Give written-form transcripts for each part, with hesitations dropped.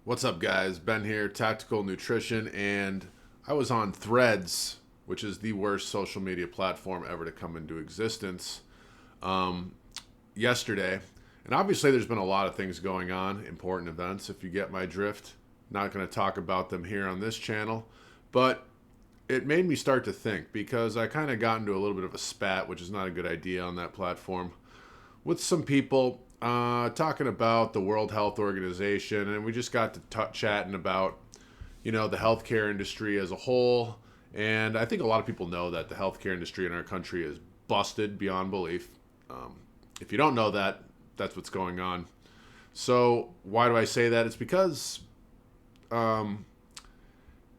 What's up, guys? Ben here, Tactical Nutrition, and I was on Threads, which is the worst social media platform ever to come into existence, um, yesterday. And obviously, there's been a lot of things going on, important events, if you get my drift. Not going to talk about them here on this channel, but it made me start to think because I kind of got into a little bit of a spat, which is not a good idea on that platform, with some people talking about the World Health Organization, and we just got to chatting about, the healthcare industry as a whole. And I think a lot of people know that the healthcare industry in our country is busted beyond belief. Um, if you don't know that, that's what's going on. So why do I say that? It's because um,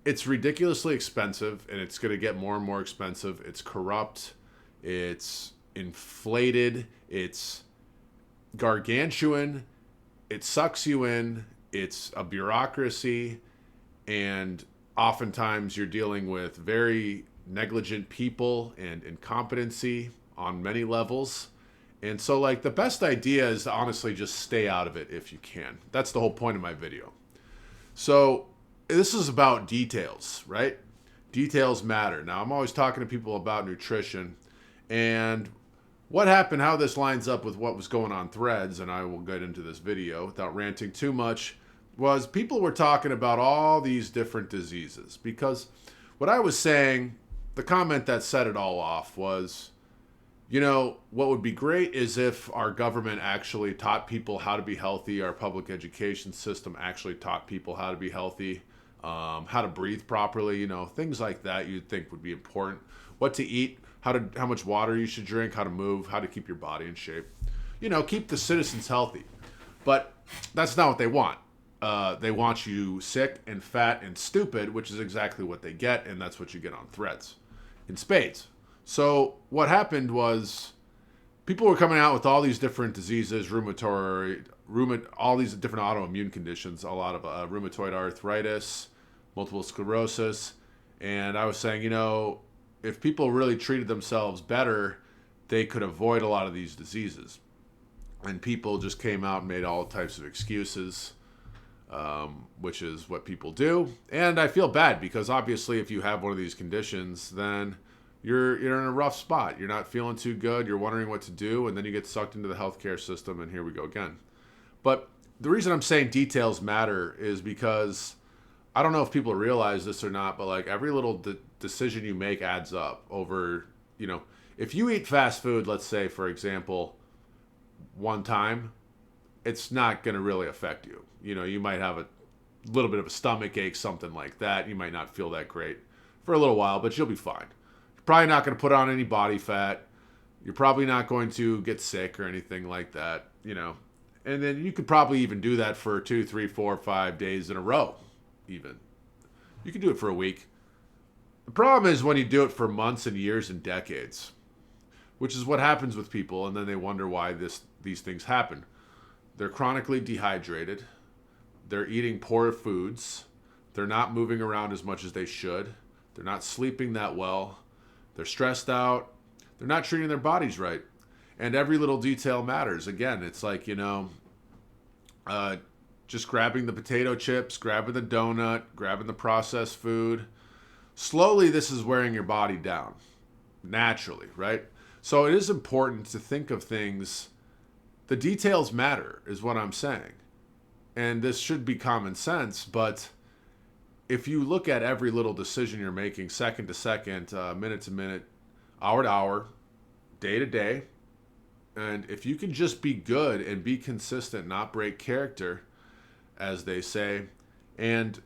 it's ridiculously expensive, and it's going to get more and more expensive. It's corrupt. It's inflated. It's gargantuan. It sucks you in. It's a bureaucracy, and oftentimes you're dealing with very negligent people and incompetency on many levels. And so, like, the best idea is to honestly just stay out of it if you can. That's the whole point of my video. So, this is about details, right? Details matter. Now, I'm always talking to people about nutrition, and what happened, how this lines up with what was going on Threads, and I will get into this video without ranting too much, was people were talking about all these different diseases. Because what I was saying, the comment that set it all off was, what would be great is if our government actually taught people how to be healthy, our public education system actually taught people how to be healthy, how to breathe properly, things like that you'd think would be important. What to eat, how much water you should drink, how to move, how to keep your body in shape. Keep the citizens healthy. But that's not what they want. They want you sick and fat and stupid, which is exactly what they get, and that's what you get on Threads in spades. So what happened was people were coming out with all these different diseases, all these different autoimmune conditions, a lot of rheumatoid arthritis, multiple sclerosis. And I was saying, if people really treated themselves better, they could avoid a lot of these diseases. And people just came out and made all types of excuses, which is what people do. And I feel bad because obviously if you have one of these conditions, then you're in a rough spot. You're not feeling too good. You're wondering what to do. And then you get sucked into the healthcare system. And here we go again. But the reason I'm saying details matter is because I don't know if people realize this or not, but like every little decision you make adds up over, if you eat fast food, let's say, for example, one time, it's not going to really affect you. You might have a little bit of a stomach ache, something like that. You might not feel that great for a little while, but you'll be fine. You're probably not going to put on any body fat. You're probably not going to get sick or anything like that, And then you could probably even do that for 2, 3, 4, 5 days in a row, even. You can do it for a week. The problem is when you do it for months and years and decades, which is what happens with people, and then they wonder why these things happen. They're chronically dehydrated. They're eating poor foods. They're not moving around as much as they should. They're not sleeping that well. They're stressed out. They're not treating their bodies right. And every little detail matters. Again, it's like, just grabbing the potato chips, grabbing the donut, grabbing the processed food. Slowly, this is wearing your body down, naturally, right? So it is important to think of things. The details matter, is what I'm saying. And this should be common sense, but if you look at every little decision you're making, second to second, minute to minute, hour to hour, day to day, and if you can just be good and be consistent, not break character, as they say, and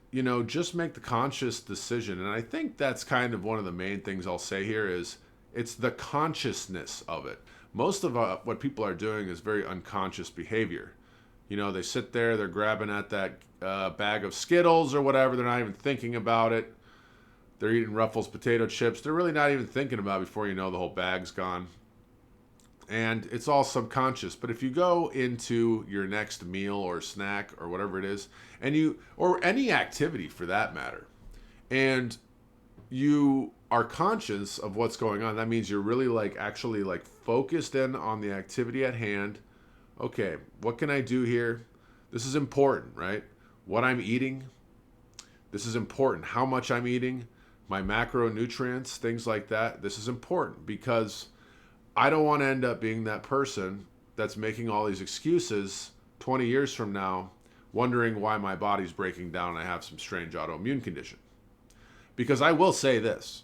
just make the conscious decision. And I think that's kind of one of the main things I'll say here is it's the consciousness of it. Most of what people are doing is very unconscious behavior. They sit there, they're grabbing at that bag of Skittles or whatever, they're not even thinking about it. They're eating Ruffles potato chips, they're really not even thinking about it before the whole bag's gone. And it's all subconscious. But if you go into your next meal or snack or whatever it is, or any activity for that matter, and you are conscious of what's going on, that means you're really actually focused in on the activity at hand. Okay, what can I do here? This is important, right? what I'm eating. This is important. How much I'm eating, my macronutrients, things like that. This is important because I don't want to end up being that person that's making all these excuses 20 years from now, wondering why my body's breaking down and I have some strange autoimmune condition. Because I will say this,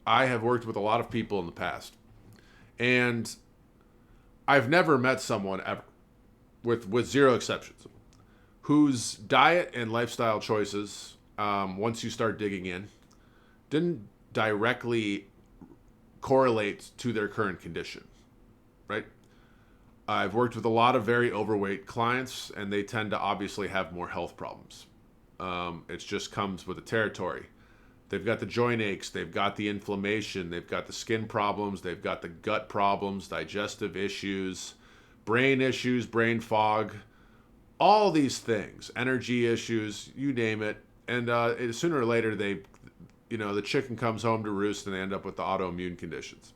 I have worked with a lot of people in the past, and I've never met someone ever, with zero exceptions, whose diet and lifestyle choices, once you start digging in, didn't directly correlate to their current condition, right? I've worked with a lot of very overweight clients, and they tend to obviously have more health problems. It just comes with the territory. They've got the joint aches, they've got the inflammation, they've got the skin problems, they've got the gut problems, digestive issues, brain fog, all these things, energy issues, you name it. And sooner or later, the chicken comes home to roost and they end up with the autoimmune conditions.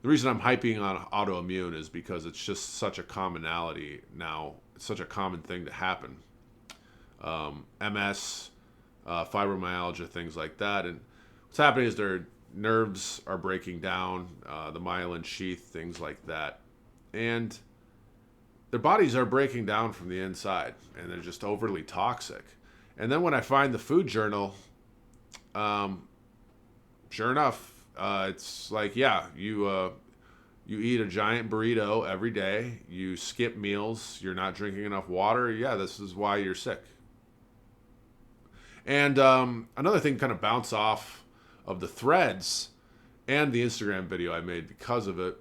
The reason I'm hyping on autoimmune is because it's just such a commonality now. It's such a common thing to happen. MS, fibromyalgia, things like that. And what's happening is their nerves are breaking down, the myelin sheath, things like that. And their bodies are breaking down from the inside, and they're just overly toxic. And then when I find the food journal, sure enough, it's like, yeah, you eat a giant burrito every day, you skip meals, you're not drinking enough water. Yeah, this is why you're sick. And another thing kind of bounce off of the threads and the Instagram video I made because of it,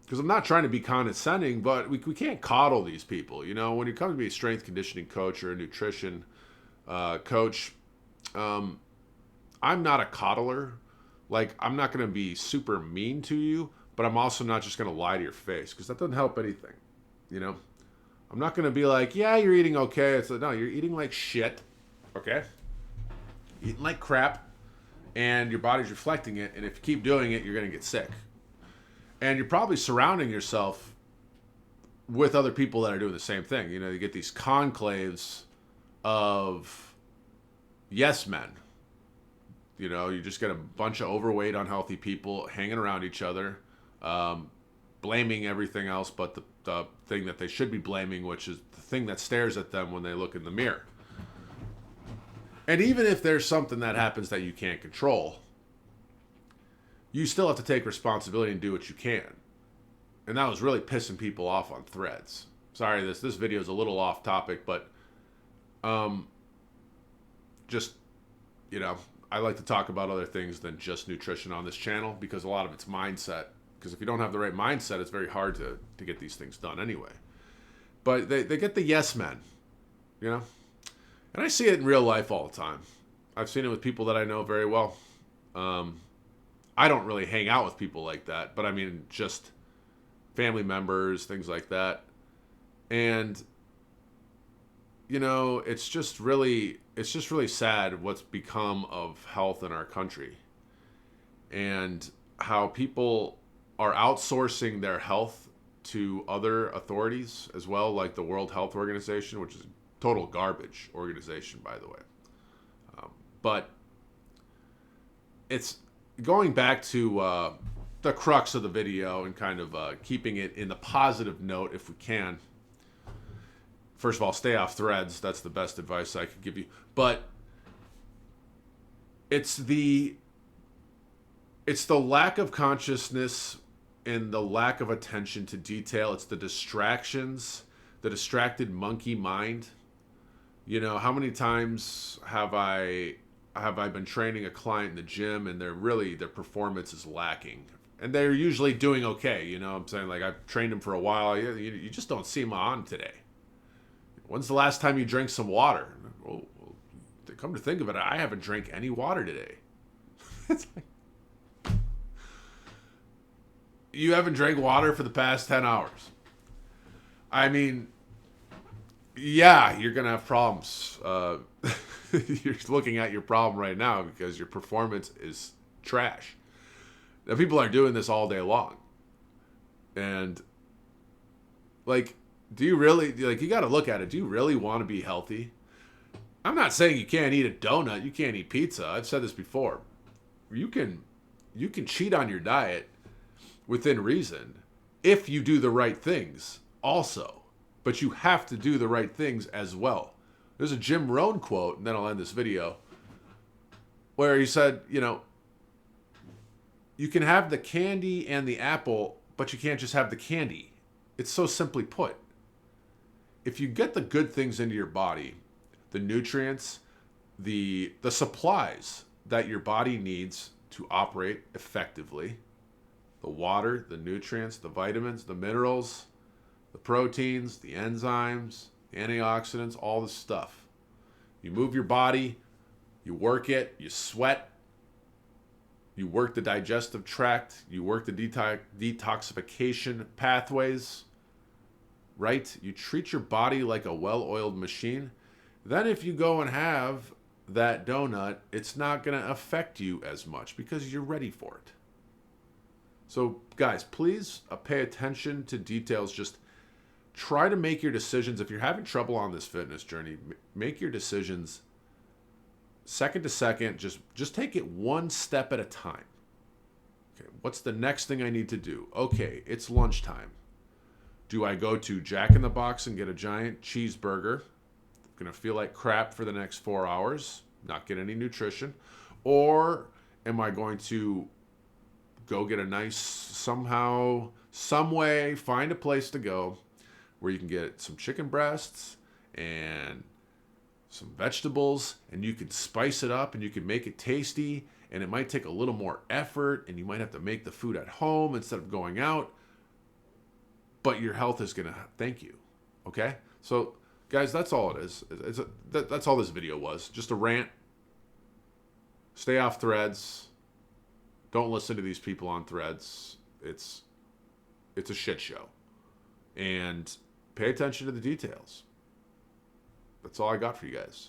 because I'm not trying to be condescending, but we can't coddle these people. You know, when you come to be a strength conditioning coach or a nutrition coach, I'm not a coddler. Like, I'm not going to be super mean to you, but I'm also not just going to lie to your face, because that doesn't help anything. You know, I'm not going to be like, yeah, you're eating okay. It's like, no, you're eating like shit. Okay. Eating like crap, and your body's reflecting it. And if you keep doing it, you're going to get sick. And you're probably surrounding yourself with other people that are doing the same thing. You know, you get these conclaves of yes men. You know, you just get a bunch of overweight, unhealthy people hanging around each other, blaming everything else but the thing that they should be blaming, which is the thing that stares at them when they look in the mirror. And even if there's something that happens that you can't control, you still have to take responsibility and do what you can. And that was really pissing people off on Threads. Sorry, this video is a little off topic, but just, you know, I like to talk about other things than just nutrition on this channel, because a lot of it's mindset. Because if you don't have the right mindset, it's very hard to get these things done anyway. But they get the yes men, you know? And I see it in real life all the time. I've seen it with people that I know very well. I don't really hang out with people like that, but I mean, just family members, things like that. And, you know, it's just really sad what's become of health in our country, and how people are outsourcing their health to other authorities as well, like the World Health Organization, which is total garbage organization, by the way. But it's going back to the crux of the video and kind of keeping it in the positive note if we can. First of all, stay off Threads. That's the best advice I could give you. But it's the lack of consciousness and the lack of attention to detail. It's the distractions, the distracted monkey mind. You know, how many times have I been training a client in the gym and their performance is lacking, and they're usually doing okay. You know what I'm saying? Like, I've trained them for a while. You just don't see them on today. When's the last time you drank some water? Well, come to think of it, I haven't drank any water today. It's like, you haven't drank water for the past 10 hours. I mean, yeah, you're going to have problems. You're looking at your problem right now because your performance is trash. Now, people are doing this all day long. And, like, do you really, like, you got to look at it. Do you really want to be healthy? I'm not saying you can't eat a donut, you can't eat pizza. I've said this before. You can cheat on your diet within reason if you do the right things also. But you have to do the right things as well. There's a Jim Rohn quote, and then I'll end this video, where he said, you can have the candy and the apple, but you can't just have the candy. It's so simply put. If you get the good things into your body, the nutrients, the supplies that your body needs to operate effectively, the water, the nutrients, the vitamins, the minerals, the proteins, the enzymes, the antioxidants, all the stuff. You move your body, you work it, you sweat, you work the digestive tract, you work the detoxification pathways, right? You treat your body like a well-oiled machine. Then if you go and have that donut, it's not going to affect you as much because you're ready for it. So guys, please pay attention to details. Just try to make your decisions. If you're having trouble on this fitness journey, make your decisions second to second. Just take it one step at a time. Okay, what's the next thing I need to do? Okay, it's lunchtime. Do I go to Jack in the Box and get a giant cheeseburger? I'm going to feel like crap for the next 4 hours, not get any nutrition. Or am I going to go get a nice, somehow, some way, find a place to go where you can get some chicken breasts and some vegetables, and you can spice it up and you can make it tasty, and it might take a little more effort, and you might have to make the food at home instead of going out, but your health is going to thank you. Okay? So, guys, that's all it is. That's all this video was. Just a rant. Stay off Threads. Don't listen to these people on Threads. It's a shit show. And pay attention to the details. That's all I got for you guys.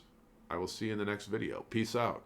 I will see you in the next video. Peace out.